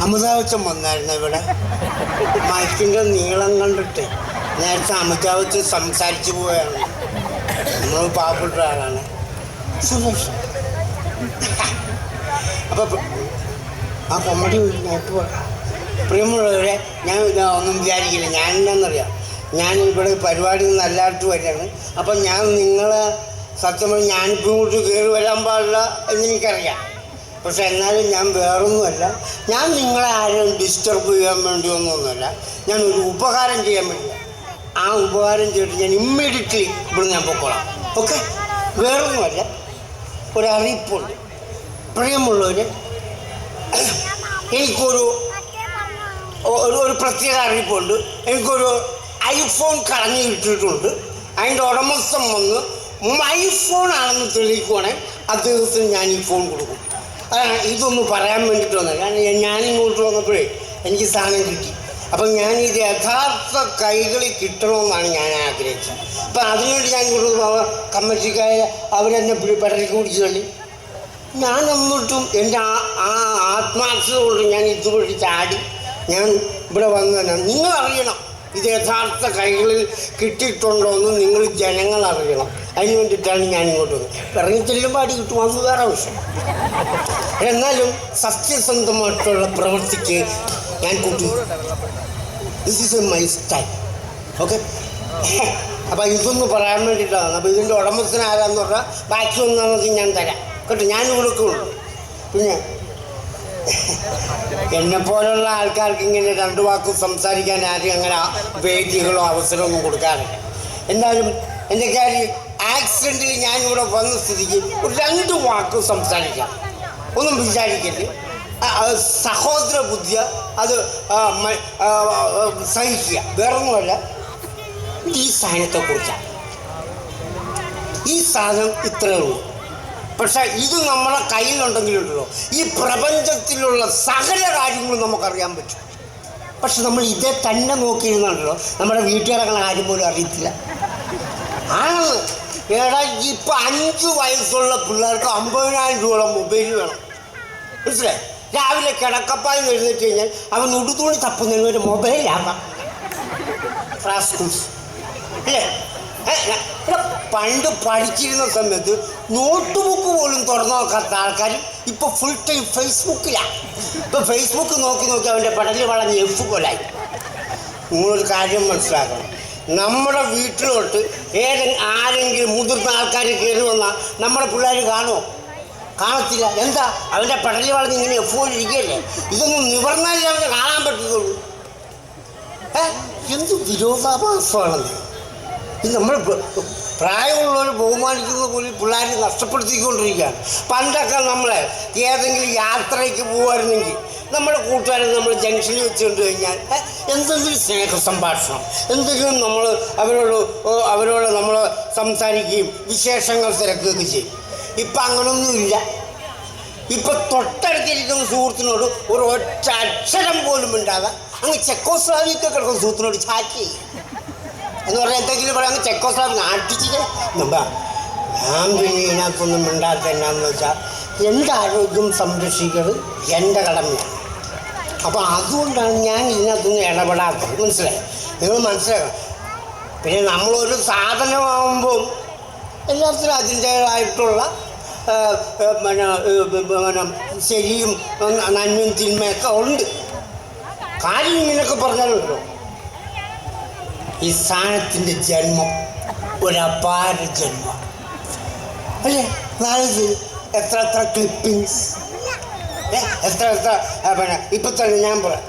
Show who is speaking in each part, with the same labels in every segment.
Speaker 1: അമിതാഭച്ചൻ വന്നായിരുന്നു ഇവിടെ. മൈക്കിൻ്റെ നീളം കണ്ടിട്ട് നേരത്തെ അമിതാഭച്ചൻ സംസാരിച്ചു പോവുകയാണ്. നമ്മൾ പാവപ്പെട്ട ആളാണ്. സുരേഷ് അപ്പം ആ കോമഡി നേരിട്ട് പറയാം. പ്രിയമുള്ളവരെ, ഞാൻ ഒന്നും വിചാരിക്കില്ല. ഞാൻ എന്താണെന്നറിയാം, ഞാൻ ഇവിടെ പരിപാടി നല്ലതായിട്ട് വരികയാണ്. അപ്പം ഞാൻ നിങ്ങളെ സത്യം പറഞ്ഞാൽ ഞാനിപ്പോൾ ഇങ്ങോട്ട് കയറി വരാൻ പാടില്ല എന്നെനിക്കറിയാം. പക്ഷെ എന്നാലും ഞാൻ വേറൊന്നുമല്ല. ഞാൻ നിങ്ങളെ ആരും ഡിസ്റ്റർബ് ചെയ്യാൻ വേണ്ടിയൊന്നുമല്ല. ഞാനൊരു ഉപകാരം ചെയ്യാൻ വേണ്ടിയില്ല. ആ ഉപകാരം ചെയ്തിട്ട് ഞാൻ ഇമ്മീഡിയറ്റ്ലി ഇവിടെ ഞാൻ പൊക്കോളാം. ഓക്കെ? വേറൊന്നുമല്ല, ഒരറിയിപ്പുണ്ട്. പ്രിയമുള്ളവർ, എനിക്കൊരു പ്രത്യേക അറിയിപ്പുണ്ട്. എനിക്കൊരു ഐഫോൺ കളഞ്ഞു കിട്ടിയിട്ടുണ്ട്. അതിൻ്റെ ഉടമസ്ഥൻ വന്ന് ഐഫോണാണെന്ന് തെളിയിക്കുവാണെങ്കിൽ അദ്ദേഹത്തിന് ഞാൻ ഈ ഫോൺ കൊടുക്കും. അതാണ് ഇതൊന്ന് പറയാൻ വേണ്ടിയിട്ട് വന്നത്. കാരണം ഞാനിങ്ങോട്ട് വന്നപ്പോഴേ എനിക്ക് സാധനം കിട്ടി. അപ്പം ഞാനിത് യഥാർത്ഥ കൈകളിൽ കിട്ടണമെന്നാണ് ഞാൻ ആഗ്രഹിച്ചത്. അപ്പം അതിനുവേണ്ടി ഞാൻ ഇങ്ങോട്ട് കമ്മറ്റിക്കാരെ അവരെന്നെ പെടലിക്ക് പിടിച്ചു തള്ളി. ഞാൻ എന്നിട്ടും എൻ്റെ ആ ആത്മാർത്ഥത കൊണ്ട് ഞാൻ ഇതുവഴി ചാടി ഞാൻ ഇവിടെ വന്നതാണ്. നിങ്ങൾ അറിയണം ഇത് യഥാർത്ഥ കൈകളിൽ കിട്ടിയിട്ടുണ്ടോ എന്ന് നിങ്ങൾ ജനങ്ങൾ അറിയണം. അതിന് വേണ്ടിയിട്ടാണ് ഞാൻ ഇങ്ങോട്ട് വന്നത്. ഇറങ്ങി ചെല്ലുമ്പോൾ അടി കിട്ടും, അത് വേറെ വിഷയം. എന്നാലും സത്യസന്ധമായിട്ടുള്ള പ്രവൃത്തിക്ക് ഞാൻ കൂട്ടി. This is my style. Okay? അപ്പം ഇതൊന്ന് പറയാൻ വേണ്ടിയിട്ടാണ്. അപ്പോൾ ഇതിൻ്റെ ഉടമസ്ഥൻ ആരാന്ന് പറഞ്ഞാൽ ബാക്കി ഒന്നാമത് ഞാൻ തരാം കേട്ടോ. ഞാൻ കൊടുക്കുള്ളൂ. പിന്നെ എന്നെപ്പോലുള്ള ആൾക്കാർക്ക് ഇങ്ങനെ രണ്ട് വാക്കും സംസാരിക്കാൻ ആരും അങ്ങനെ വേദികളോ അവസരമൊന്നും കൊടുക്കാറില്ല. എന്നാലും എൻ്റെ കാര്യം ആക്സിഡൻറ്റിൽ ഞാനിവിടെ വന്ന സ്ഥിതിക്ക് ഒരു 2 വാക്ക് സംസാരിക്കാം. ഒന്നും വിചാരിക്കരുത്. സഹോദര ബുദ്ധിയ അത് സഹിക്കുക. വേറൊന്നുമല്ല, ഈ സാധനത്തെക്കുറിച്ചാണ്. ഈ സാധനം ഇത്രയേ ഉള്ളൂ. പക്ഷെ ഇത് നമ്മളെ കയ്യിലുണ്ടെങ്കിലുണ്ടല്ലോ ഈ പ്രപഞ്ചത്തിലുള്ള സകല കാര്യങ്ങളും നമുക്കറിയാൻ പറ്റും. പക്ഷെ നമ്മൾ ഇതേ തന്നെ നോക്കിയിരുന്നുണ്ടല്ലോ നമ്മുടെ വീട്ടുകാരങ്ങനെ ആരും പോലും അറിയത്തില്ല. ആണ് ഏടാ, ഇപ്പം 5 വയസ്സുള്ള പിള്ളേർക്ക് 50,000 രൂപ മൊബൈൽ വേണം. മനസ്സിലായി? രാവിലെ കിടക്കപ്പായി എഴുന്നേറ്റ് കഴിഞ്ഞാൽ അവൻ ഉടുതുണി തപ്പുന്നതിന് ഒരു മൊബൈലാകാം. അല്ലേ? പണ്ട് പഠിച്ചിരുന്ന സമയത്ത് നോട്ട് ബുക്ക് പോലും തുറന്നു നോക്കാത്ത ആൾക്കാർ ഇപ്പോൾ ഫുൾ ടൈം ഫേസ്ബുക്കിലാണ്. ഇപ്പോൾ ഫേസ്ബുക്ക് നോക്കി നോക്കി അവൻ്റെ പടലിൽ വളഞ്ഞ് എഫ് പോലായി. നിങ്ങളൊരു കാര്യം മനസ്സിലാക്കണം, നമ്മുടെ വീട്ടിലോട്ട് ആരെങ്കിലും മുതിർന്ന ആൾക്കാർ കയറി വന്നാൽ നമ്മുടെ പിള്ളേർ കാണുമോ? കാണത്തില്ല. എന്താ? അവൻ്റെ പടലിൽ വളഞ്ഞ് ഇങ്ങനെ എഫ് പോലെ ഇരിക്കുകയല്ലേ. ഇതൊന്നും നിവർന്നാലേ അവനെ കാണാൻ പറ്റുന്നുള്ളൂ. എന്ത് വിരോധാഭാസമാണെന്ന്. ഇത് നമ്മൾ പ്രായമുള്ളവർ ബഹുമാനിക്കുന്ന പോലും പിള്ളേരെ നഷ്ടപ്പെടുത്തിക്കൊണ്ടിരിക്കുകയാണ്. പണ്ടൊക്കെ നമ്മളെ ഏതെങ്കിലും യാത്രയ്ക്ക് പോകുമായിരുന്നെങ്കിൽ നമ്മുടെ കൂട്ടുകാരെ നമ്മൾ ജംഗ്ഷനിൽ വെച്ചുകൊണ്ട് കഴിഞ്ഞാൽ എന്തെങ്കിലും സ്നേഹ സംഭാഷണം, എന്തെങ്കിലും നമ്മൾ അവരോട് നമ്മൾ സംസാരിക്കുകയും വിശേഷങ്ങൾ തിരക്കുകയൊക്കെ ചെയ്യും. ഇപ്പം അങ്ങനൊന്നുമില്ല. ഇപ്പം തൊട്ടടുത്തിരിക്കുന്ന സുഹൃത്തിനോട് ഒരു ഒറ്റ അക്ഷരം പോലും ഉണ്ടാകാതെ അങ്ങ് ചെക്കോസ്ലാവിയൊക്കെ കിടക്കുന്ന സുഹൃത്തിനോട് ചാറ്റ് ചെയ്യും എന്ന് പറഞ്ഞാൽ എന്തെങ്കിലും പറയാം. അങ്ങ് ചെക്കോസ്ലാവി നാട്ടിച്ചിട്ട് ഞാൻ പിന്നെ ഇതിനകത്തൊന്നും മിണ്ടാത്ത എന്നാന്ന് വെച്ചാൽ എൻ്റെ ആരോഗ്യം സംരക്ഷിക്കുന്നത് എൻ്റെ കടമയാണ്. അപ്പോൾ അതുകൊണ്ടാണ് ഞാൻ ഇതിനകത്തൊന്നും ഇടപെടാത്തത്. മനസ്സിലായി? നിങ്ങൾ മനസ്സിലാക്കണം. പിന്നെ നമ്മളൊരു സാധനമാകുമ്പോൾ എല്ലാത്തിനും അതിൻ്റേതായിട്ടുള്ള ശരിയും നന്മയും തിന്മയൊക്കെ ഉണ്ട്. കാര്യം ഇങ്ങനെയൊക്കെ പറഞ്ഞാലുണ്ടോ, ഈ സാധനത്തിൻ്റെ ജന്മം ഒരപാര ജന്മം അല്ലേ? നാളെ എത്ര ക്ലിപ്പിങ്സ്, എത്ര ഇപ്പം തന്നെ ഞാൻ പറയാം.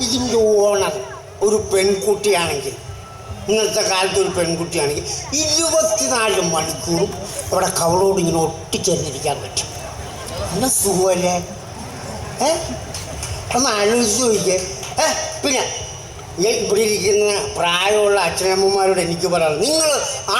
Speaker 1: ഇതിൻ്റെ ഓണർ ഒരു പെൺകുട്ടിയാണെങ്കിൽ, ഇന്നത്തെ കാലത്ത് ഒരു പെൺകുട്ടിയാണെങ്കിൽ 24 മണിക്കൂറും അവിടെ കവളോട് ഇങ്ങനെ ഒട്ടിച്ചേർന്നിരിക്കാൻ പറ്റും. നല്ല സുഖമല്ലേ? ഒന്ന് ആലോചിച്ച് ചോദിക്കേ. പിന്നെ ഇവിടെ ഇരിക്കുന്ന പ്രായമുള്ള അച്ഛനമ്മമാരോട് എനിക്ക് പറയാം, നിങ്ങൾ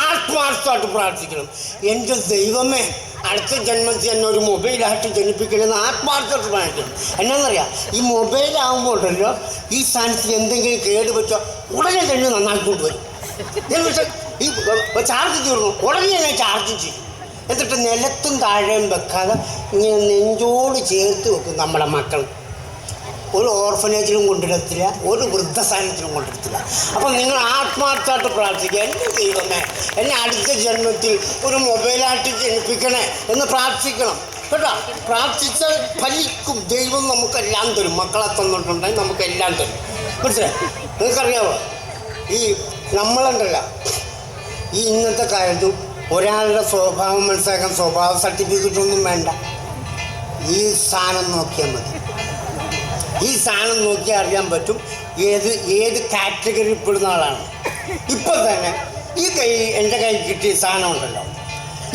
Speaker 1: ആത്മാർത്ഥമായിട്ട് പ്രാർത്ഥിക്കണം. എൻ്റെ ദൈവമേ, അടുത്ത ജന്മത്തിൽ എന്നെ ഒരു മൊബൈലായിട്ട് ജനിപ്പിക്കണമെന്ന് ആത്മാർത്ഥമായിട്ട് പ്രാർത്ഥിക്കണം. എന്നാന്നറിയാം, ഈ മൊബൈലാകുമ്പോൾ ഉണ്ടല്ലോ ഈ സാധനത്തിൽ എന്തെങ്കിലും കേട് പറ്റുക ഉടനെ തന്നെ നന്നാക്കിക്കൊണ്ട് വരും. എന്നിട്ട് ഈ ചാർജ് തീർന്നു ഉടനെ തന്നെ ചാർജ് ചെയ്യും. എന്നിട്ട് നിലത്തും താഴെയും വെക്കാതെ ഇങ്ങനെ നെഞ്ചോട് ചേർത്ത് വെക്കും നമ്മുടെ മക്കൾ. ഒരു ഓർഫനേജിലും കൊണ്ടിടത്തില്ല, ഒരു വൃദ്ധസാനത്തിലും കൊണ്ടിടത്തില്ല. അപ്പം നിങ്ങൾ ആത്മാർത്ഥമായിട്ട് പ്രാർത്ഥിക്കുക, എൻ്റെ ദൈവമേ എന്നെ അടുത്ത ജന്മത്തിൽ ഒരു മൊബൈലായിട്ട് ജനിപ്പിക്കണേ എന്ന് പ്രാർത്ഥിക്കണം കേട്ടോ. പ്രാർത്ഥിച്ചാൽ ഫലിക്കും. ദൈവം നമുക്കെല്ലാം തരും. മക്കളെ തന്നിട്ടുണ്ടെങ്കിൽ നമുക്കെല്ലാം തരും. മനസ്സിലായി? നിങ്ങൾക്കറിയാമോ, ഈ നമ്മളുണ്ടല്ലോ ഈ ഇന്നത്തെ കാലത്ത് ഒരാളുടെ സ്വഭാവം മനസ്സിലാക്കാൻ സ്വഭാവ സർട്ടിഫിക്കറ്റൊന്നും വേണ്ട. ഈ സാധനം നോക്കിയാൽ മതി. ഈ സാധനം നോക്കിയാൽ അറിയാൻ പറ്റും ഏത് കാറ്റഗറിയിൽ പെടുന്ന ആളാണ്. ഇപ്പം തന്നെ ഈ എൻ്റെ കയ്യിൽ കിട്ടിയ സാധനം ഉണ്ടല്ലോ,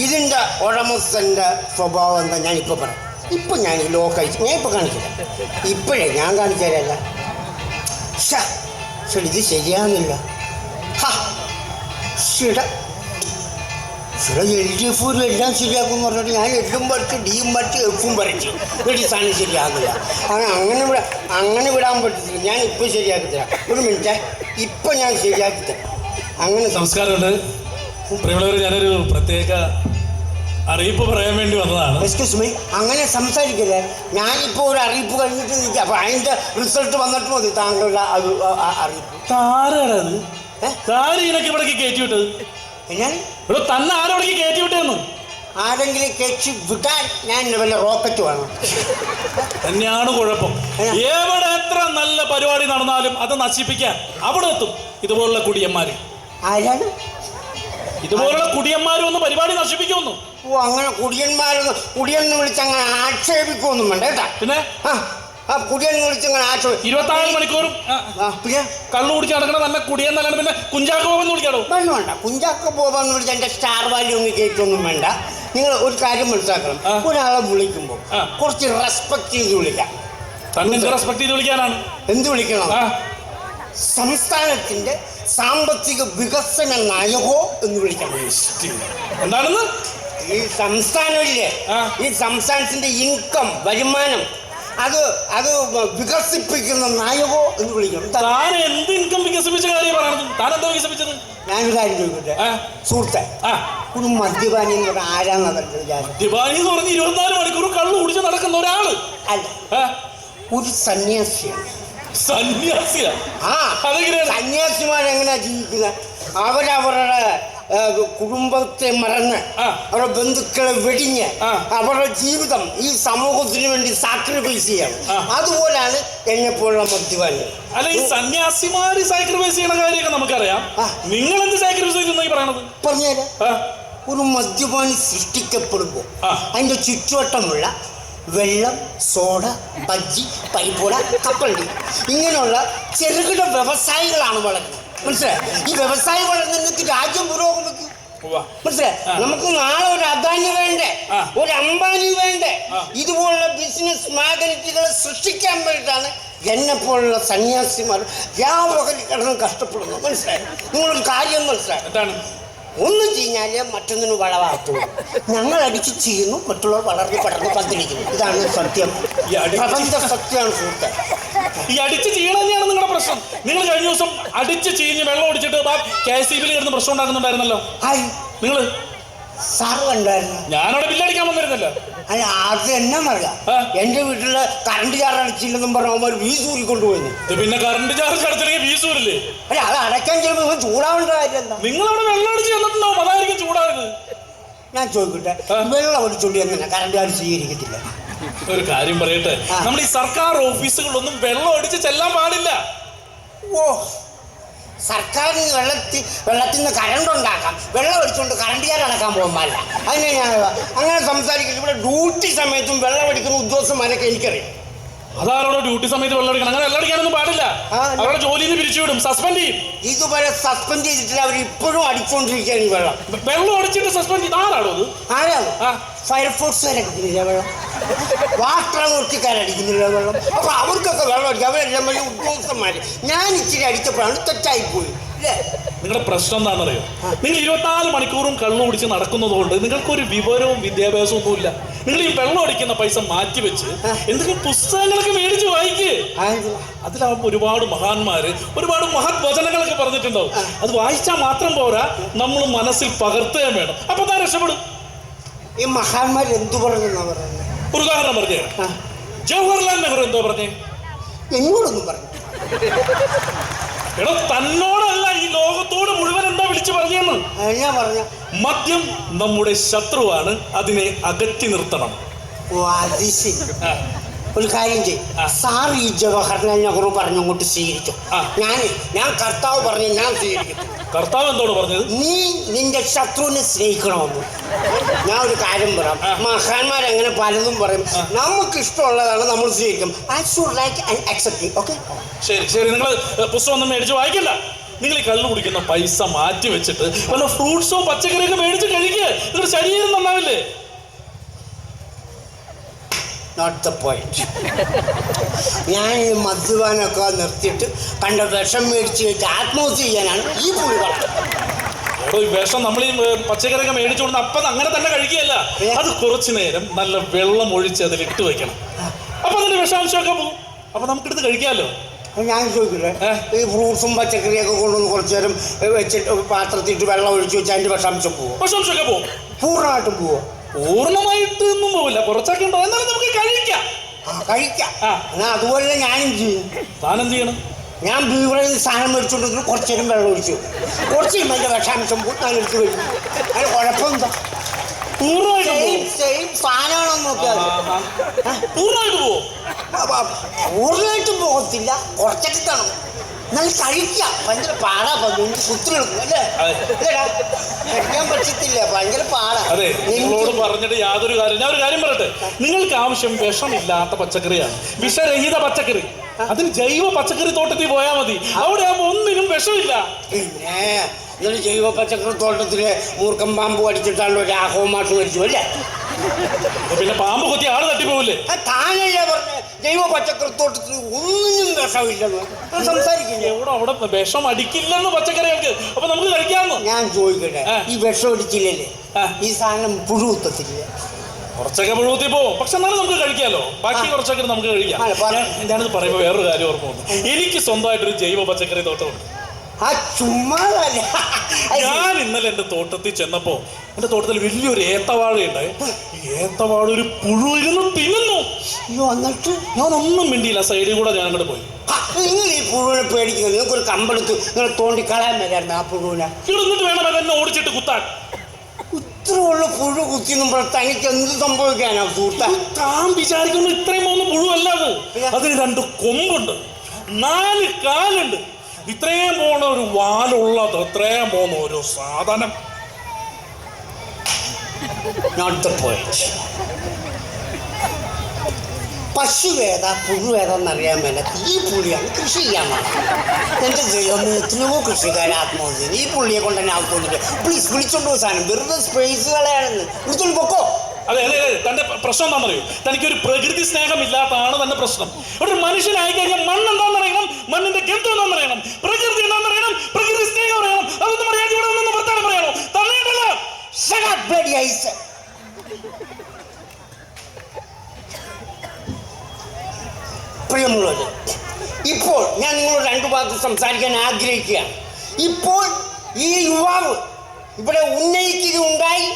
Speaker 1: ഇതിൻ്റെ ഉടമസ്ഥൻ്റെ സ്വഭാവം എന്താ ഞാനിപ്പോൾ പറയാം. ഇപ്പം ഞാൻ ഈ ലോക്കയച്ച് ഞാൻ ഇപ്പോൾ കാണിച്ചില്ല, ഇപ്പോഴേ ഞാൻ കാണിച്ചു തരല്ല. ശരി ഇത് ശരിയാകുന്നില്ല. LDF എല്ലാം ശരിയാക്കും എന്ന് പറഞ്ഞിട്ട് ഞാൻ എല്ലും പഠിച്ച് ഡിയും പഠിച്ച് എഫും പഠിച്ചു ഒരു സാധനം ശരിയാകുന്നില്ല. അങ്ങനെ വിടാൻ പറ്റത്തില്ല. ഞാൻ ഇപ്പോൾ ശരിയാക്കി തരാം. ഒരു മിനിറ്റ്, ഇപ്പം ഞാൻ ശരിയാക്കി തരാം. അങ്ങനെ
Speaker 2: സംസ്കാരമുണ്ട്. പ്രിയമുള്ളവർ, ഞാനൊരു പ്രത്യേക അറിയിപ്പ് പറയാൻ വേണ്ടി വന്നതാണ്.
Speaker 1: എക്സ്ക്യൂസ് മീ, അങ്ങനെ സംസാരിക്കില്ലേ. ഞാനിപ്പോൾ ഒരു അറിയിപ്പ് കഴിഞ്ഞിട്ട് നിൽക്കുക. അപ്പോൾ അതിൻ്റെ റിസൾട്ട് വന്നിട്ട് മതി താങ്കളുടെ അറിയിപ്പ്.
Speaker 2: താരാണത്? താരീനൊക്കെ ഇവിടേക്ക് കയറ്റി വിട്ടത്? ഇവിടെ തന്നെ ആരോടേക്ക് കയറ്റി വിട്ടതെന്ന്?
Speaker 1: ആരെങ്കിലും കയറ്റി വിടാൻ ഞാൻ വല്ല റോക്കറ്റ് വേണം
Speaker 2: തന്നെയാണ് കുഴപ്പം. എവിടെ എത്ര നല്ല പരിപാടി നടന്നാലും അത് നശിപ്പിക്കാൻ അവിടെ എത്തും ഇതുപോലുള്ള കുടിയന്മാര്.
Speaker 1: ആരാണ്
Speaker 2: ഇതുപോലുള്ള കുടിയന്മാരും ഒന്ന് പരിപാടി നശിപ്പിക്കുമെന്നു?
Speaker 1: ഓ, അങ്ങനെ കുടിയെന്ന് വിളിച്ച് അങ്ങനെ ആക്ഷേപിക്കുമൊന്നും വേണ്ട കേട്ടാ.
Speaker 2: പിന്നെ
Speaker 1: കുടിയെന്ന് വിളിച്ച് അങ്ങനെ
Speaker 2: 24 മണിക്കൂറും കള്ളു കുടിച്ച് നടക്കണം. നല്ല കുടിയെന്നല്ലാണ്ട് പിന്നെ കുഞ്ചാക്കോ ബോബെന്ന് വിളിക്കാടോ?
Speaker 1: വേണ്ട, കുഞ്ചാക്കോ ബോബെന്ന് വിളിച്ച് എൻ്റെ സ്റ്റാർ വാല്യൂ ഒന്നും കേട്ടൊന്നും വേണ്ട. നിങ്ങൾ ഒരു കാര്യം മനസ്സിലാക്കണം, ഒരാളെ വിളിക്കുമ്പോൾ കുറച്ച് റെസ്പെക്ട് ചെയ്ത് വിളിക്കാം.
Speaker 2: തന്നെ റെസ്പെക്ട് ചെയ്ത് വിളിക്കാനാണ്.
Speaker 1: എന്ത് വിളിക്കണം? സംസ്ഥാനത്തിന്റെ സാമ്പത്തിക വികസന നയമോ എന്ന് വിളിക്കണം.
Speaker 2: എന്താണെന്ന്?
Speaker 1: ഈ സംസ്ഥാനമില്ലേ, ഈ സംസ്ഥാനത്തിന്റെ ഇൻകം വരുമാനം അത് വികസിപ്പിക്കുന്ന നയമോ എന്ന് വിളിക്കണം.
Speaker 2: താൻ എന്ത് ഇൻകം വികസിപ്പിച്ച കാര്യം പറയണത്? താൻ എന്താ വികസിപ്പിച്ചത്?
Speaker 1: ഞാനൊരു കാര്യം ചോദിക്കട്ടെ സുഹൃത്തെ, ഒരു മദ്യപാനി എന്ന് പറഞ്ഞാൽ ആരാന്നാ വിചാരം?
Speaker 2: മദ്യപാനി എന്ന് പറഞ്ഞ് 24 മണിക്കൂർ കള്ളു കുടിച്ച് നടക്കുന്ന ഒരാള്
Speaker 1: അല്ല, ഒരു സന്യാസിയാണ്.
Speaker 2: സന്യാസിയാ?
Speaker 1: സന്യാസിമാരെങ്ങനെയാ ജീവിക്കുന്നത്? അവരവരുടെ കുടുംബത്തെ മറന്ന് അവരുടെ ബന്ധുക്കളെ വെടിഞ്ഞ് അവരുടെ ജീവിതം ഈ സമൂഹത്തിന് വേണ്ടി സാക്രിഫൈസ് ചെയ്യണം. അതുപോലാണ് എന്നെപ്പോലുള്ള മദ്യപാനി.
Speaker 2: അല്ല, ഈ സന്യാസിമാര് സാക്രിഫൈസ് ചെയ്യണ കാര്യമൊക്കെ നമുക്കറിയാം. നിങ്ങൾ എന്ത് സാക്രിഫൈസ് ചെയ്യുന്ന പറയണത്?
Speaker 1: പറഞ്ഞുതരാം. ഒരു മദ്യപാനി സൃഷ്ടിക്കപ്പെടുമ്പോൾ അതിൻ്റെ ചുറ്റുവട്ടമുള്ള വെള്ളം, സോഡ, ബജ്ജി, പരിപ്പുട, കപ്പലണ്ടി ഇങ്ങനെയുള്ള ചെറുകിട വ്യവസായികളാണ് വളരുന്നത്. മനസ്സിലായി? ഈ വ്യവസായം വളർന്നെങ്കിൽ രാജ്യം പുരോഗമിക്കും. മനസ്സിലായി? നമുക്ക് നാളെ ഒരു അദാനി വേണ്ടേ, ഒരു അംബാനി വേണ്ടേ? ഇതുപോലുള്ള ബിസിനസ് മാഗ്നറ്റുകളെ സൃഷ്ടിക്കാൻ വേണ്ടിയിട്ടാണ് എന്നെപ്പോലുള്ള സന്യാസിമാർ രാപകൽ കിടന്ന് കഷ്ടപ്പെടുന്നത്. മനസ്സിലായി? നിങ്ങളൊരു കാര്യം മനസ്സിലായി, ഒന്ന് ചെയ്യുന്നാലേ മറ്റൊന്നിന് വളവാകത്തുള്ളൂ. ഞങ്ങൾ അടിച്ച് ചെയ്യുന്നു, മറ്റുള്ളവർ വളർന്ന് പടർന്ന് പന്തിരിക്കുന്നു. ഇതാണ് സത്യം, പ്രപഞ്ച സത്യമാണ് സുഹൃത്തെ.
Speaker 2: ഈ അടിച്ച് ചെയ്യണം തന്നെയാണ് നിങ്ങളുടെ പ്രശ്നം. നിങ്ങൾ കഴിഞ്ഞ ദിവസം അടിച്ച് ചീഞ്ഞ് വെള്ളം ഒടിച്ചിട്ട് KCB-യിൽ കിടന്ന് പ്രശ്നം ഉണ്ടാക്കുന്നുണ്ടായിരുന്നല്ലോ.
Speaker 1: നിങ്ങൾ സാറ് കണ്ടായിരുന്നു?
Speaker 2: ഞാനവിടെ ബില്ലടിക്കാൻ വന്നിരുന്നല്ലോ.
Speaker 1: അല്ല, അത് എന്നാന്നറിയാം, എന്റെ വീട്ടില് കറണ്ട് ചാർജ് അടച്ചില്ലെന്നും പറഞ്ഞ വീസ് ഊരിക്കൊണ്ടുപോയി.
Speaker 2: പിന്നെ കറണ്ട് ചാർജ് അടച്ചില്ലെങ്കിൽ വീസ് ഊരില്ലേ?
Speaker 1: അല്ല, അത് അടയ്ക്കാൻ ചെല്ലുമ്പോൾ ചൂടാവേണ്ട കാര്യം എന്താ?
Speaker 2: നിങ്ങളവിടെ വെള്ളം അടിച്ച് ചെന്നിട്ടുണ്ടാവും, അതായിരിക്കും ചൂടായത്.
Speaker 1: ഞാൻ ചോദിക്കട്ടെ, വെള്ളം അടിച്ചുകൊണ്ട് എങ്ങനെ കറണ്ട് ചാർജ് സ്വീകരിക്കത്തില്ല?
Speaker 2: ഒരു കാര്യം പറയട്ടെ, നമ്മൾ ഈ സർക്കാർ ഓഫീസുകളിലൊന്നും വെള്ളം അടിച്ച് ചെല്ലാൻ പാടില്ല.
Speaker 1: ഓ, സർക്കാരിന് വെള്ളത്തിൽ നിന്ന് കറണ്ട് ഉണ്ടാക്കാം, വെള്ളം അടിച്ചുകൊണ്ട് കറണ്ട് ചാർജ് അടക്കാൻ പോകാൻ പാടില്ല. അതിനെ ഞാൻ അങ്ങനെ സംസാരിക്കില്ല. ഇവിടെ ഡ്യൂട്ടി സമയത്തും വെള്ളം അടിക്കുന്ന ഉദ്യോഗസ്ഥന്മാരൊക്കെ എനിക്കറിയാം.
Speaker 2: അതാരോടെ ഡ്യൂട്ടി സമയത്ത് വെള്ളം അടിക്കണം? അങ്ങനെ വെള്ളം അടിക്കാനൊന്നും പാടില്ല. അവരുടെ ജോലിയിൽ നിന്ന് പിരിച്ചുവിടും, സസ്പെൻഡ് ചെയ്യും.
Speaker 1: ഇതുവരെ സസ്പെൻഡ് ചെയ്തിട്ടില്ല, അവർ ഇപ്പോഴും അടിച്ചുകൊണ്ടിരിക്കുകയാണ് ഈ വെള്ളം
Speaker 2: അടിച്ചിട്ട് സസ്പെൻഡ് ചെയ്ത്. ആരാണോ അത്?
Speaker 1: ആരാണ്? ഫയർഫോഴ്സുകാരടിക്കുന്നില്ല വെള്ളം, വാട്ടർ അതോറിറ്റിക്കാരടിക്കുന്നില്ല വെള്ളം. അപ്പൊ അവർക്കൊക്കെ വെള്ളം അടിക്കും. അവരെല്ലാം വലിയ ഉദ്യോഗസ്ഥന്മാര്. ഞാൻ ഇച്ചിരി അടിച്ചപ്പോഴാണ് തെറ്റായിപ്പോയി.
Speaker 2: നിങ്ങളുടെ പ്രശ്നം എന്താണെന്നറിയോ? നിങ്ങൾ 24 മണിക്കൂറും കള്ളു കുടിച്ച് നടക്കുന്നത് കൊണ്ട് നിങ്ങൾക്കൊരു വിവരവും വിദ്യാഭ്യാസവും ഒന്നുമില്ല. നിങ്ങൾ ഈ വെള്ളം അടിക്കുന്ന പൈസ മാറ്റിവെച്ച് എന്തെങ്കിലും പുസ്തകങ്ങളൊക്കെ മേടിച്ച് വായിക്ക്. അതിലാവുമ്പോൾ ഒരുപാട് മഹാന്മാര് ഒരുപാട് മഹത് വചനങ്ങളൊക്കെ പറഞ്ഞിട്ടുണ്ടാവും. അത് വായിച്ചാൽ മാത്രം പോരാ, നമ്മൾ മനസ്സിൽ പകർത്തുകയും വേണം. അപ്പൊ താൻ രക്ഷപ്പെടും.
Speaker 1: ഈ മഹാന്മാർ എന്തു പറഞ്ഞെന്നാ പറയുന്നത്?
Speaker 2: ഒരു ഉദാഹരണം പറഞ്ഞേ. ജവഹർലാൽ നെഹ്റു എന്തോ പറഞ്ഞേ?
Speaker 1: എന്നോടൊന്നും പറഞ്ഞു.
Speaker 2: എടോ തന്നോടല്ല, ഈ ലോകത്തോട് മുഴുവൻ എന്താ വിളിച്ചു പറഞ്ഞെന്ന്?
Speaker 1: എന്നാ പറഞ്ഞ?
Speaker 2: മദ്യം നമ്മുടെ ശത്രുവാണ്, അതിനെ അകറ്റി നിർത്തണം.
Speaker 1: ഓ അത് ശരി. ഒരു കാര്യം ചെയ്യും, സാർ ഈ ജവഹർലാൽ നെഹ്റു പറഞ്ഞങ്ങോട്ട് സ്വീകരിച്ചു. ഞാൻ കർത്താവ് പറഞ്ഞു, ഞാൻ സ്വീകരിക്കും.
Speaker 2: കർത്താവ് എന്തോട് പറഞ്ഞത്?
Speaker 1: നീ നിന്റെ ശത്രുവിനെ സ്നേഹിക്കണമെന്ന്. ഞാൻ ഒരു കാര്യം പറയാം, മഹാന്മാരങ്ങനെ പലതും പറയും. നമുക്ക് ഇഷ്ടമുള്ളതാണ് നമ്മൾ സ്വീകരിക്കും. ഓക്കെ
Speaker 2: ശരി ശരി, നിങ്ങൾ പുസ്തകം ഒന്നും മേടിച്ച് വായിക്കണ്ട. നിങ്ങൾ ഈ കള്ളു കുടിക്കുന്ന പൈസ മാറ്റി വെച്ചിട്ട് വല്ല ഫ്രൂട്ട്സോ പച്ചക്കറിയൊക്കെ മേടിച്ച് കഴിക്കുക. നിങ്ങളുടെ ശരീരം നന്നാവില്ലേ?
Speaker 1: Not the point. ഞാൻ ഈ മദ്യപാനൊക്കെ നിർത്തിയിട്ട് കണ്ട വിഷം മേടിച്ച് വെച്ച് ആത്മഹത്യ ചെയ്യാനാണ് ഈ പുള്ളി പറഞ്ഞത്.
Speaker 2: ഈ വിഷം നമ്മൾ ഈ പച്ചക്കറിയൊക്കെ മേടിച്ചുകൊണ്ട് അപ്പം അങ്ങനെ തന്നെ കഴിക്കുകയല്ല. അത് കുറച്ചു നേരം നല്ല വെള്ളം ഒഴിച്ച് അതിലിട്ട് വെക്കണം. അപ്പൊ അതിന്റെ വിഷാംശമൊക്കെ പോകും. അപ്പൊ നമുക്കെടുത്ത് കഴിക്കാമല്ലോ.
Speaker 1: ഞാൻ ചോദിക്കില്ലേ, ഈ ഫ്രൂട്ട്സും പച്ചക്കറിയൊക്കെ കൊണ്ടുവന്ന് കുറച്ചു നേരം വെച്ചിട്ട് പാത്രത്തിട്ട് വെള്ളം ഒഴിച്ച് വെച്ചാൽ അതിന്റെ വിഷാംശം പോകും?
Speaker 2: വിഷാംശമൊക്കെ പോകും.
Speaker 1: പൂർണ്ണമായിട്ടും പോവോ?
Speaker 2: പൂർണ്ണമായിട്ട് ഒന്നും പോവില്ല, കുറച്ചൊക്കെ ഉണ്ടോ. എന്നാലും നമുക്ക് കഴിക്കാം.
Speaker 1: എന്നാ അതുപോലെ ഞാനും ചെയ്യും.
Speaker 2: താനും ചെയ്യണം.
Speaker 1: ഞാൻ ബീവറേജ് സാധനം മേടിച്ചോണ്ട് കുറച്ചു നേരം വെള്ളം ഒഴിച്ചു, കുറച്ച് കഴിയുമ്പോൾ അതിന്റെ വിഷാംശം പോകും. ഞാൻ എടുത്ത് കഴിക്കും. അതിന് കുഴപ്പമെന്താ? സാധനമാണെന്ന് നോക്കിയാൽ
Speaker 2: പൂർണ്ണമായിട്ട് പോവും.
Speaker 1: പൂർണ്ണമായിട്ടും പോകത്തില്ല, കുറച്ചൊക്കെ കാണും. എന്നാലും കഴിക്കാം. ഭയങ്കര പാടാ, കുത്തിലെടുക്കും അല്ലേ? കഴിക്കാൻ പറ്റത്തില്ല, ഭയങ്കര പാടാ.
Speaker 2: അതെ, നിങ്ങളോട് പറഞ്ഞിട്ട് യാതൊരു കാര്യം. ഞാൻ ഒരു കാര്യം പറയട്ടെ, നിങ്ങൾക്ക് ആവശ്യം വിഷമില്ലാത്ത പച്ചക്കറിയാണ്, വിഷരഹിത പച്ചക്കറി. അതിന് ജൈവ പച്ചക്കറി തോട്ടത്തിൽ പോയാൽ മതി. അവിടെ ആകുമ്പോൾ ഒന്നിനും വിഷമില്ല.
Speaker 1: പിന്നെ ഇതൊരു ജൈവ പച്ചക്കറി തോട്ടത്തില് മൂർക്കം പാമ്പ് അടിച്ചിട്ടാണല്ലോ രാഘവ മാഷ് മരിച്ചു അല്ലേ?
Speaker 2: പിന്നെ പാമ്പ് കൊത്തി ആള് തട്ടിപ്പോവില്ലേ?
Speaker 1: താനല്ലേ പറഞ്ഞ ജൈവ പച്ചക്കറി തോട്ടത്തിൽ ഒന്നിനും വിഷമില്ലെന്ന് സംസാരിക്കില്ലേ?
Speaker 2: അവിടെ വിഷം അടിക്കില്ലെന്ന് പച്ചക്കറികൾക്ക്. അപ്പൊ നമുക്ക് കഴിക്കാമെന്ന്.
Speaker 1: ഞാൻ ചോദിക്കട്ടെ, ഈ വിഷം അടിച്ചില്ലല്ലേ ഈ സാധനം പുഴു കുത്തത്തില്ല?
Speaker 2: കുറച്ചൊക്കെ പുഴുത്തി പോവും, പക്ഷെ എന്നാലും നമുക്ക് കഴിക്കാമല്ലോ. ബാക്കി കുറച്ചൊക്കെ നമുക്ക് കഴിക്കാം. ഞാനിത് പറയുമ്പോൾ വേറൊരു കാര്യം ഓർമ്മ വന്നു. എനിക്ക് സ്വന്തമായിട്ടൊരു ജൈവ പച്ചക്കറി തോട്ടമുണ്ട്. ഞാൻ ഇന്നലെ എന്റെ തോട്ടത്തിൽ ചെന്നപ്പോ എന്റെ തോട്ടത്തിൽ വലിയൊരു ഏത്തവാഴയുണ്ട്. ഏത്തവാഴ ഒരു പുഴു ഇരുന്ന് തിന്നുന്നു.
Speaker 1: എന്നിട്ട്
Speaker 2: ഞാൻ ഒന്നും മിണ്ടിയില്ല, സൈഡിൽ കൂടെ ഞാൻ അങ്ങോട്ട് പോയി.
Speaker 1: നിങ്ങൾ ഈ പുഴുവിനെ പേടിക്കുന്നത്, നിങ്ങൾക്ക് ഒരു കമ്പെടുത്ത് നിങ്ങൾ തോണ്ടി കളയാൻ വരായിരുന്നു ആ പുഴുവിനെ.
Speaker 2: എന്നിട്ട് വേണം എന്നെ ഓടിച്ചിട്ട് കുത്താൻ.
Speaker 1: ഇത്രയുള്ള പുഴു കുത്തിന്നുമ്പോൾ തനിക്ക് എന്ത് സംഭവിക്കാനാ സുഹൃത്താ?
Speaker 2: താൻ വിചാരിക്കുന്നു ഇത്രയും പോകുന്ന പുഴുവല്ല അത്. അതിന് 2 കൊമ്പുണ്ട്, 4 കാലുണ്ട്, ഇത്രയും പോണ ഒരു വാലുള്ളത്, ഇത്രയും പോകുന്ന ഒരു സാധനം.
Speaker 1: Note the point. പശുവേദ പുഴുവേദെന്നറിയാൻ മേലത്ത് ഈ പുള്ളിയാണ് കൃഷി ചെയ്യാൻ പറഞ്ഞത്. എൻ്റെ ദൈവം, എത്രയോ കൃഷിക്കാരെ ആത്മഹത്യ. ഈ പുള്ളിയെ കൊണ്ട് തന്നെ ആത്മഹത്യ. പ്ലീസ് വിളിച്ചോണ്ട് പോയി സാധനം, വെറുതെ സ്പേസ് കളയാണെന്ന് വിളിച്ചോണ്ട് പൊക്കോ.
Speaker 2: അതെ അതെ അതെ, തന്റെ പ്രശ്നം എന്താണെന്നറിയോ? തനിക്കൊരു പ്രകൃതി സ്നേഹം ഇല്ലാത്തതാണ് തന്റെ പ്രശ്നം. ഒരു മനുഷ്യനായി കഴിഞ്ഞാൽ മണ്ണ് എന്താണെന്ന് അറിയണം, മണ്ണിന്റെ ഗന്ധം എന്താണെന്ന് അറിയണം, പ്രകൃതി എന്താണെന്ന് അറിയണം, പ്രകൃതി സ്നേഹം അറിയണം. അതൊന്നും അറിയാതെ ഇവിടെ നിന്ന് വർത്താനം പറയണോ? തന്നെയുണ്ടല്ലോ.
Speaker 1: പ്രിയമുള്ളത്, ഇപ്പോൾ ഞാൻ നിങ്ങളോട് 2 വാക്ക് സംസാരിക്കാൻ ആഗ്രഹിക്കുകയാണ്. ഇപ്പോൾ ഈ യുവാവ് ഇവിടെ ഉന്നയിക്കുകയുണ്ടായി,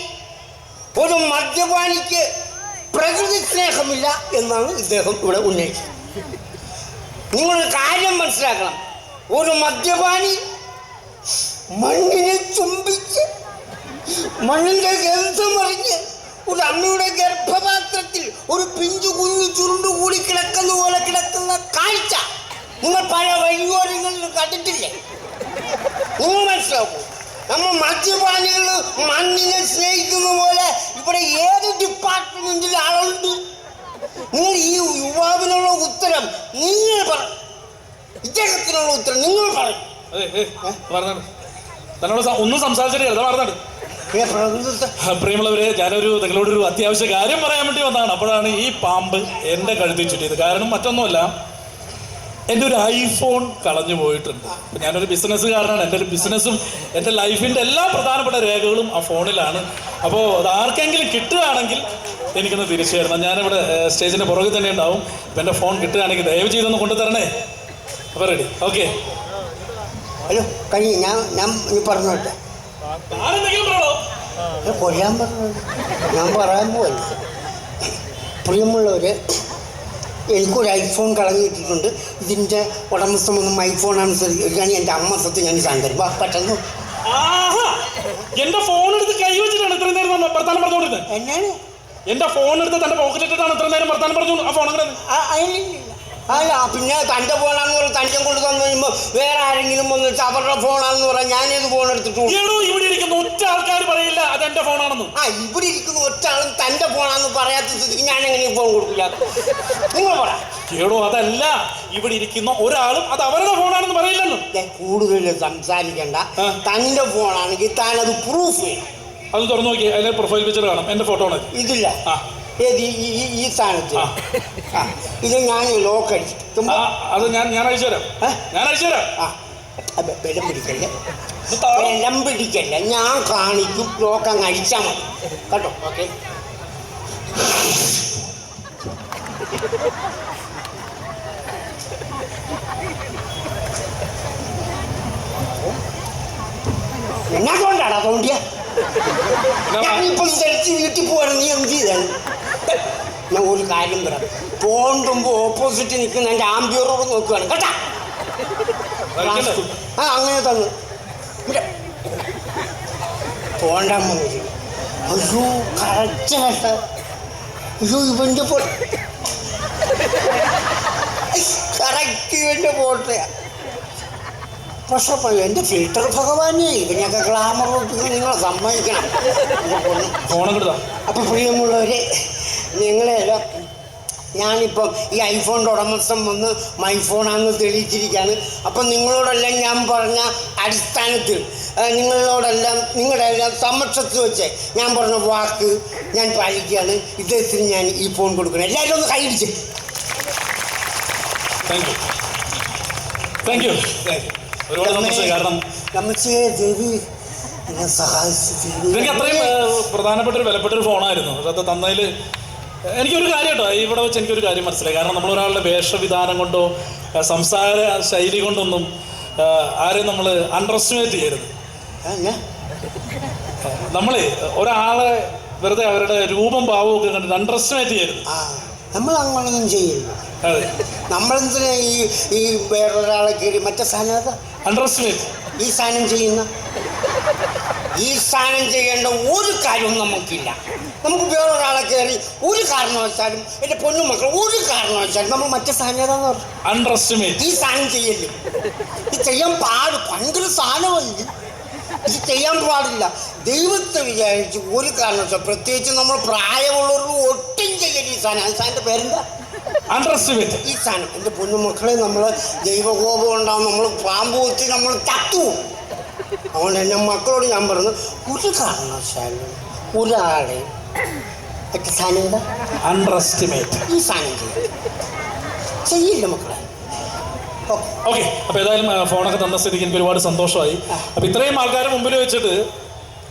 Speaker 1: ഒരു മദ്യപാനിക്ക് പ്രകൃതി സ്നേഹമില്ല എന്നാണ് ഇദ്ദേഹം ഇവിടെ ഉന്നയിച്ചത്. നിങ്ങളൊരു കാര്യം മനസ്സിലാക്കണം, ഒരു മദ്യപാനി മണ്ണിനെ ചുംബിച്ച് മണ്ണിന്റെ ഗന്ധമറിഞ്ഞ് ഒരു അമ്മയുടെ ഗർഭപാത്രത്തിൽ ഒരു പിഞ്ചു കുഞ്ഞു ചുരുണ്ടുകൂടി കിടക്കുന്ന പോലെ കിടക്കുന്ന കാഴ്ച നിങ്ങൾ പല വഴിയോരങ്ങളിൽ കണ്ടിട്ടില്ലേ? നിങ്ങൾ മനസ്സിലാക്കൂ. നമ്മൾ മദ്യപാനികൾ മണ്ണിനെ സ്നേഹിക്കുന്ന പോലെ ഇവിടെ ഏത് ഡിപ്പാർട്ട്മെന്റിൽ ആളുണ്ട്? നിങ്ങൾ ഈ യുവാവിനുള്ള ഉത്തരം നിങ്ങൾ പറയും, ഇദ്ദേഹത്തിനുള്ള ഉത്തരം നിങ്ങൾ പറയും.
Speaker 2: തന്നോട് ഒന്നും സംസാരിച്ചിട്ട് പറഞ്ഞത്. പ്രിയമുള്ളവരെ, നിങ്ങളോടൊരു അത്യാവശ്യ കാര്യം പറയാൻ വേണ്ടി വന്നതാണ്. അപ്പോഴാണ് ഈ പാമ്പ് എൻ്റെ കഴുത്തിൽ ചുറ്റിയത്. കാരണം മറ്റൊന്നുമല്ല, എൻ്റെ ഒരു ഐഫോൺ കളഞ്ഞു പോയിട്ടുണ്ട്. അപ്പം ഞാനൊരു ബിസിനസ്സുകാരനാണ്. എൻ്റെ ഒരു ബിസിനസ്സും എൻ്റെ ലൈഫിൻ്റെ എല്ലാ പ്രധാനപ്പെട്ട രേഖകളും ആ ഫോണിലാണ്. അപ്പോൾ അത് ആർക്കെങ്കിലും കിട്ടുകയാണെങ്കിൽ എനിക്കൊന്ന് തിരിച്ചു തരണം. ഞാനിവിടെ സ്റ്റേജിൻ്റെ പുറകിൽ തന്നെ ഉണ്ടാവും. അപ്പം എൻ്റെ ഫോൺ കിട്ടുകയാണെങ്കിൽ ദയവ് ചെയ്തൊന്ന് കൊണ്ടുതരണേ. അപ്പോൾ റെഡി? ഓക്കെ.
Speaker 1: ഹലോ, കഴിഞ്ഞു. ഞാൻ പറഞ്ഞോട്ടെ. കൊല്ലാൻ പറഞ്ഞു. ഞാൻ പറയാൻ പോവല്ല. പ്രിയമുള്ളവര്, എനിക്കൊരു ഐഫോൺ കളഞ്ഞു കിട്ടിയിട്ടുണ്ട്. ഇതിൻ്റെ ഉടമസ്ഥം ഒന്നും ഐഫോണാണ് ശ്രദ്ധിക്കുകയാണ്. എൻ്റെ അമ്മ സത്യം ഞാൻ സാധനം വാ പെട്ടെന്ന്.
Speaker 2: എന്റെ ഫോൺ എടുത്ത് കൈവച്ചിട്ടാണ് ഇത്രയും നേരം വർത്താനം പറഞ്ഞുകൊണ്ടിരുന്നത്.
Speaker 1: എന്നാണ്
Speaker 2: എന്റെ ഫോൺ എടുത്ത് തന്റെ പോക്കറ്റിട്ടാണ് ഇത്രയും നേരം വർത്താനം പറഞ്ഞു. ആ ഫോൺ
Speaker 1: അല്ല പിന്നെ തൻ്റെ ഫോണാന്ന് പറഞ്ഞാൽ തൻ്റെ കൊണ്ട് തന്നു കഴിയുമ്പോൾ വേറെ ആരെങ്കിലും വന്നിട്ട് അവരുടെ ഫോണാണെന്ന് പറയാം. ഞാനേത് ഫോൺ എടുത്തിട്ടുള്ളൂ.
Speaker 2: ഇവിടെ ഇരിക്കുന്ന ഒറ്റ ആൾക്കാർ പറയില്ല അത് എന്റെ ഫോണാണെന്ന്.
Speaker 1: ഇവിടെ ഇരിക്കുന്ന ഒറ്റ ആളും തൻ്റെ ഫോണാന്ന് പറയാത്ത സ്ഥിതിക്ക് ഞാൻ എങ്ങനെ ഫോൺ കൊടുക്കില്ല? നിങ്ങൾ പറ.
Speaker 2: അതല്ല, ഇവിടെ ഇരിക്കുന്ന ഒരാളും അത് അവരുടെ ഫോണാണെന്ന് പറയില്ലെന്ന്.
Speaker 1: കൂടുതൽ സംസാരിക്കണ്ട. തൻ്റെ ഫോണാണെങ്കിൽ താൻ അത് പ്രൂഫ് ചെയ്യണം.
Speaker 2: അത് തുറന്നു നോക്കി, അതിലെ പ്രൊഫൈൽ പിക്ചർ കാണാം. എന്റെ ഫോട്ടോ ആണ്.
Speaker 1: ഇതില്ല. ഏത് ഈ സ്ഥാനത്ത് ഇത് ഞാൻ ലോക്ക് അടിച്ചു.
Speaker 2: അത് ഞാൻ അയച്ചു തരാം.
Speaker 1: ബലം പിടിക്കല്ലേ, ബലം പിടിക്കല്ലേ, ഞാൻ കാണിക്കും. ലോക്ക് അങ്ങ് അടിച്ചാൽ മതി കേട്ടോ. ഓക്കെ. എന്നാ തോണ്ടാടാ തോണ്ടിയ? ഞാനിപ്പോൾ തിരിച്ച് വീട്ടിൽ പോവാണ്. നീ എന്ത് ചെയ്താണ്? ഞാൻ ഒരു കാര്യം പറയാം. തോണ്ടുമ്പോൾ ഓപ്പോസിറ്റ് നിൽക്കുന്ന എൻ്റെ ആംബിയറോട് നോക്കുകയാണ് കേട്ടാ. അങ്ങനെ തന്നു തോണ്ടാൻ വന്നില്ല. അയ്യോ കറക്റ്റ് കേട്ട. അയ്യോ ഇവൻ്റെ കറക്റ്റ് ഇവൻ്റെ ഫോട്ടോയാ. പക്ഷെ എൻ്റെ ഫിൽറ്റർ ഭഗവാനെ ഇതിനൊക്കെ ഗ്ലാമർ നിങ്ങളെ സമ്മതിക്കണം. അപ്പം പ്രിയമുള്ളവരെ, നിങ്ങളെല്ലാം ഞാനിപ്പം ഈ ഐഫോണിൻ്റെ ഉടമസ്ഥൻ വന്ന് മൈ ഫോണാണെന്ന് തെളിയിച്ചിരിക്കുകയാണ്. അപ്പം നിങ്ങളോടെല്ലാം ഞാൻ പറഞ്ഞ അടിസ്ഥാനത്തിൽ നിങ്ങളോടെല്ലാം നിങ്ങളുടെ എല്ലാം സമക്ഷത്ത് വെച്ച് ഞാൻ പറഞ്ഞ വാക്ക് ഞാൻ പാലിക്കുകയാണ്. ഇദ്ദേഹത്തിന് ഞാൻ ഈ ഫോൺ കൊടുക്കണം. എല്ലാവരും ഒന്ന് കൈയിടിച്ച്.
Speaker 2: Thank you. കാരണം
Speaker 1: ദേവി എന്നെ സഹായിച്ചു.
Speaker 2: എനിക്ക് അത്രയും പ്രധാനപ്പെട്ട ഒരു വിലപ്പെട്ട ഒരു ഫോണായിരുന്നു. അത് തന്നതിൽ എനിക്കൊരു കാര്യം കേട്ടോ, ഇവിടെ വെച്ച് എനിക്കൊരു കാര്യം മനസ്സിലായി. കാരണം നമ്മളൊരാളുടെ വേഷവിധാനം കൊണ്ടോ സംസാര ശൈലി കൊണ്ടൊന്നും ആരെയും നമ്മൾ അണ്ടർ എസ്റ്റിമേറ്റ് ചെയ്യരുത്. നമ്മളെ ഒരാളെ വെറുതെ അവരുടെ രൂപം ഭാവവും ഒക്കെ കണ്ടിട്ട് അണ്ടർ എസ്റ്റിമേറ്റ് ചെയ്യരുത്.
Speaker 1: നമ്മൾ അങ്ങനൊന്നും ചെയ്യില്ല. നമ്മളെന്തിനാ ഈ വേറൊരാളെ കയറി മറ്റേ സാധനം
Speaker 2: അണ്ടർ എസ്റ്റിമേറ്റ്
Speaker 1: ഈ സാധനം ചെയ്യുന്ന ഈ സാധനം ചെയ്യേണ്ട ഒരു കാര്യവും നമുക്കില്ല. നമുക്ക് വേറൊരാളെ കയറി ഒരു കാരണവശാലും എൻ്റെ പൊന്നുമക്കൾ ഒരു കാരണവശാലും നമ്മൾ മറ്റേ സാധനം ഏതാന്ന് പറഞ്ഞു
Speaker 2: അണ്ടർ എസ്റ്റിമേറ്റ് ഈ
Speaker 1: സാധനം ചെയ്യല്ലേ. ഇത് ചെയ്യാൻ ഭയങ്കര സാധനമാണ്. ഇത് ചെയ്യാൻ പാടില്ല. ദൈവത്തെ വിചാരിച്ച് ഒരു കാരണവശാലും പ്രത്യേകിച്ച് നമ്മൾ പ്രായമുള്ളവർക്ക് ഒട്ടും ചെയ്യരുത് ഈ സാധനം. സാധനത്തിൻ്റെ പേരെന്താ?
Speaker 2: Under estimate.
Speaker 1: ഈ സാധനം എൻ്റെ പൊന്നുമക്കളെ നമ്മൾ ദൈവകോപം ഉണ്ടാവും. നമ്മൾ പാമ്പ് കുത്തി നമ്മൾ തട്ടുവും. അതുകൊണ്ട് എൻ്റെ മക്കളോട് ഞാൻ പറഞ്ഞു ഒരു കാരണവശാലും ഒരാളെ മറ്റേ സാധനം എന്താ?
Speaker 2: Under estimate.
Speaker 1: ഈ സാധനം ചെയ്യില്ല മക്കളെ.
Speaker 2: ഓക്കെ. അപ്പോൾ ഏതായാലും ഫോണൊക്കെ തന്ന സ്ഥിതിക്ക് എനിക്ക് ഒരുപാട് സന്തോഷമായി. അപ്പോൾ ഇത്രയും ആൾക്കാരുടെ മുമ്പിൽ വെച്ചിട്ട്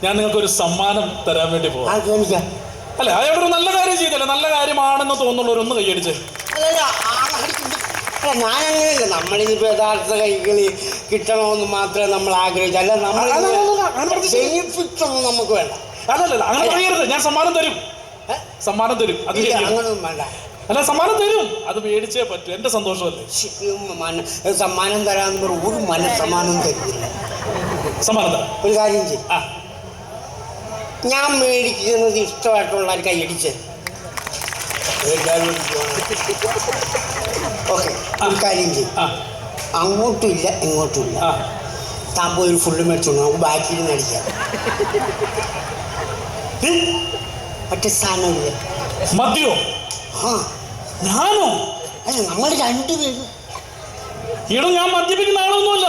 Speaker 2: ഞാൻ നിങ്ങൾക്കൊരു സമ്മാനം തരാൻ വേണ്ടി പോകാം. അല്ല, അയാളൊരു നല്ല കാര്യം ചെയ്തല്ലേ, നല്ല കാര്യമാണെന്ന് തോന്നുന്നുള്ളവരൊന്ന് കൈയടിച്ച്.
Speaker 1: ഞാനങ്ങനെയല്ല. നമ്മളിനിപ്പോൾ യഥാർത്ഥ കൈകളി കിട്ടണമെന്ന് മാത്രമേ നമ്മൾ ആഗ്രഹിച്ചല്ല. നമ്മൾ ബെനിഫിറ്റ് ഒന്നും നമുക്ക് വേണ്ട.
Speaker 2: അതല്ല, അങ്ങനെ പറയരുത്. ഞാൻ സമ്മാനം തരും. സമ്മാനം തരും. അത്
Speaker 1: അങ്ങനൊന്നും വേണ്ട.
Speaker 2: അല്ല, സമ്മാനം തരും. അത് മേടിച്ചേ പറ്റൂ. എൻ്റെ സന്തോഷമല്ലേ.
Speaker 1: സമ്മാനം തരാമെന്ന് പറഞ്ഞ ഒരു മനസ്സമ്മാനം തരുന്നില്ല.
Speaker 2: സമ്മാനം തരാം.
Speaker 1: ഒരു കാര്യം ചെയ്യും. ഞാൻ മേടിക്കുന്നത് ഇഷ്ടമായിട്ടുള്ള കൈയടിച്ച് ഓക്കെ. ഒരു കാര്യം ചെയ്യും. അങ്ങോട്ടും ഇല്ല ഇങ്ങോട്ടും ഇല്ല. താൻ പോയി ഒരു ഫുള്ള് മേടിച്ചോണ്ട് നമുക്ക് ബാക്കിൽ നിന്ന് അടിക്കാം. മറ്റേ സാധനമില്ല.
Speaker 2: മദ്യോ? ഞാനോ?
Speaker 1: അല്ല, നമ്മൾ രണ്ടുപേരും.
Speaker 2: ഈടോ ഞാൻ മദ്യപിക്കുന്ന ആളൊന്നുമല്ല.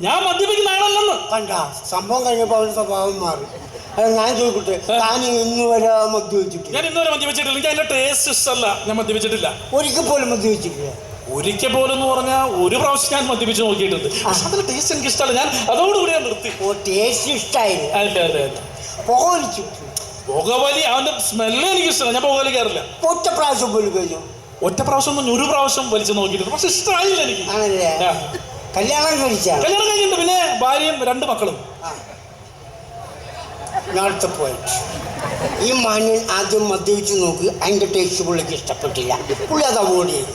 Speaker 2: ഞാൻ മദ്യപിക്കുന്ന ആളല്ലെന്ന്
Speaker 1: കണ്ട സംഭവം കഴിഞ്ഞപ്പോൾ അവരുടെ സ്വഭാവം മാറി. അല്ല, ഞാൻ ചോദിക്കട്ടെ, താൻ ഇന്ന് വരെ മദ്യപിച്ചിട്ടില്ല?
Speaker 2: ഞാൻ ഇന്നുവരെ മദ്യപിച്ചിട്ടില്ല. എനിക്ക് അതിന്റെ ടേസ്റ്റ് ഇഷ്ടമല്ല. ഞാൻ മദ്യപിച്ചിട്ടില്ല.
Speaker 1: ഒരിക്കൽ പോലും മദ്യപിച്ചിട്ടില്ല?
Speaker 2: ഒരിക്കൽ പോലും എന്ന് പറഞ്ഞാൽ ഒരു പ്രാവശ്യം ഞാൻ മദ്യപിച്ച് നോക്കിയിട്ടുണ്ട്. അതിന്റെ ടേസ്റ്റ് എനിക്ക് ഇഷ്ടമല്ല. ഞാൻ അതോടുകൂടി ഞാൻ നിർത്തി.
Speaker 1: ടേസ്റ്റ് ഇഷ്ടമായില്ല?
Speaker 2: അല്ല അല്ല അല്ല.
Speaker 1: പുകവലിച്ചു?
Speaker 2: പുകവലി അവന്റെ സ്മെല്ല് എനിക്ക് ഇഷ്ടമല്ല. ഞാൻ പുകവലിക്കാറില്ല.
Speaker 1: ഒറ്റ പ്രാവശ്യം പോലും കഴിഞ്ഞു?
Speaker 2: ഒറ്റ പ്രാവശ്യം ഒന്നും ഒരു പ്രാവശ്യം വലിച്ചു നോക്കിയിട്ടുണ്ട്. പക്ഷെ ഇഷ്ടമായില്ല എനിക്ക്.
Speaker 1: ആണല്ലേ? കല്യാണം കഴിച്ച?
Speaker 2: കല്യാണം കഴിഞ്ഞിട്ടുണ്ട്. പിന്നെ ഭാര്യയും 2 മക്കളും.
Speaker 1: Note the point. ഈ മാന്യൻ ആദ്യം മദ്യപിച്ച് നോക്കി, അതിൻ്റെ ടേസ്റ്റ് പുള്ളിക്ക് ഇഷ്ടപ്പെട്ടില്ല, പുള്ളി അത് അവോയ്ഡ് ചെയ്തു.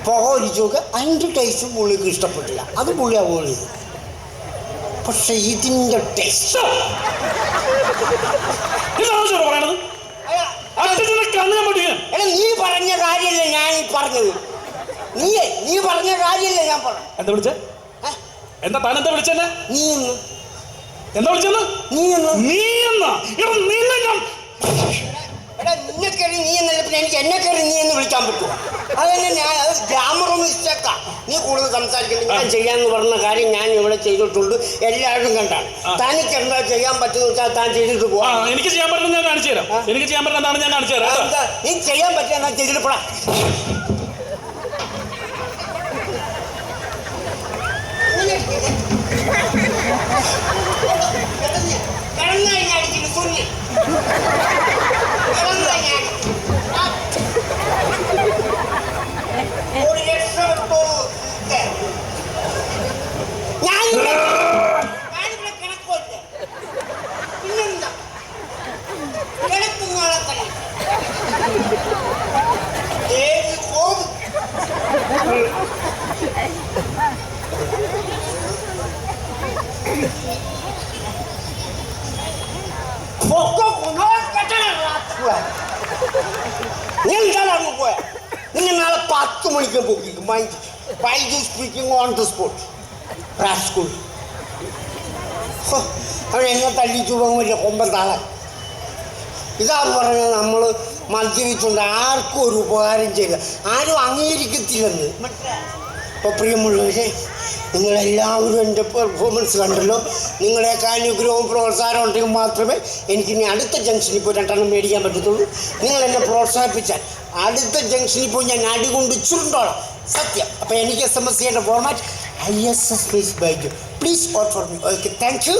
Speaker 1: പുക ഒഴിച്ചു നോക്കുക, അതിൻ്റെ ടേസ്റ്റ് പുള്ളിക്ക് ഇഷ്ടപ്പെട്ടില്ല, അത് പുള്ളി അവോയ്ഡ് ചെയ്തു. പക്ഷെ ഇതിൻ്റെ ടേസ്റ്റ് എടാ, നീ പറഞ്ഞ കാര്യമല്ലേ ഞാൻ ഈ പറഞ്ഞത്. നീ പറഞ്ഞ കാര്യമല്ലേ ഞാൻ പറഞ്ഞു.
Speaker 2: എന്താ വിളിച്ചേ? എന്താ താൻ എന്താ വിളിച്ചെന്നെ?
Speaker 1: നീ എന്ന്
Speaker 2: എന്താ വിളിച്ചെന്ന്?
Speaker 1: നീ എന്ന്
Speaker 2: നീ എന്നാ?
Speaker 1: എടാ, നിന്നെ കയറി നീ എന്നല്ല, പിന്നെ എനിക്ക് എന്നെ കയറി നീ എന്ന് വിളിക്കാൻ പറ്റുമോ? അതന്നെ ഞാൻ, അത് ഗ്രാമർ മിസ്റ്റേക്കാ. നീ കൂടുതൽ സംസാരിക്കുന്നത്. ഞാൻ ചെയ്യാന്ന് പറഞ്ഞ കാര്യം ഞാൻ ഇവിടെ ചെയ്തിട്ടുണ്ട്, എല്ലാവരും കണ്ടാണ്. തനിക്ക് എന്താ ചെയ്യാൻ പറ്റുന്ന വെച്ചാൽ താൻ ചെയ്തിട്ട് പോവാ.
Speaker 2: എനിക്ക് ചെയ്യാൻ പറ്റുന്ന ഞാൻ കാണിച്ചു തരാം. എനിക്ക് ചെയ്യാൻ പറ്റുന്നതാണ് ഞാൻ കാണിച്ചു തരാം.
Speaker 1: എന്താ നീ ചെയ്യാൻ പറ്റുക, ഞാൻ ചെയ്തിട്ട് പോടാ. നിങ്ങൾ നാളെ 10 മണിക്ക് പൊക്കിക്കും. Speaking on the spot. School അവൻ എന്നെ തല്ലിച്ചു പോകില്ല, കൊമ്പത്താളെ. ഇതാന്ന് പറഞ്ഞാൽ നമ്മൾ മദ്യപിച്ചുകൊണ്ട് ആർക്കും ഒരു ഉപകാരം ചെയ്യില്ല, ആരും അംഗീകരിക്കത്തില്ലെന്ന്. അപ്പോൾ പ്രിയമുള്ളവരെ, നിങ്ങളെല്ലാവരും എൻ്റെ പെർഫോമൻസ് കണ്ടല്ലോ. നിങ്ങളെയൊക്കെ അനുഗ്രഹവും പ്രോത്സാഹനം ഉണ്ടെങ്കിൽ മാത്രമേ എനിക്കിനി അടുത്ത ജംഗ്ഷനിൽ പോയി 2 എണ്ണം മേടിക്കാൻ പറ്റത്തുള്ളൂ. നിങ്ങളെന്നെ പ്രോത്സാഹിപ്പിച്ചാൽ അടുത്ത ജംഗ്ഷനിൽ പോയി ഞാൻ അടികൊണ്ട് ചുരുണ്ടോളാം, സത്യം. അപ്പോൾ എനിക്ക് SMS ചെയ്യേണ്ട format ISS please Baiju. Please vote for me. Okay, thank you.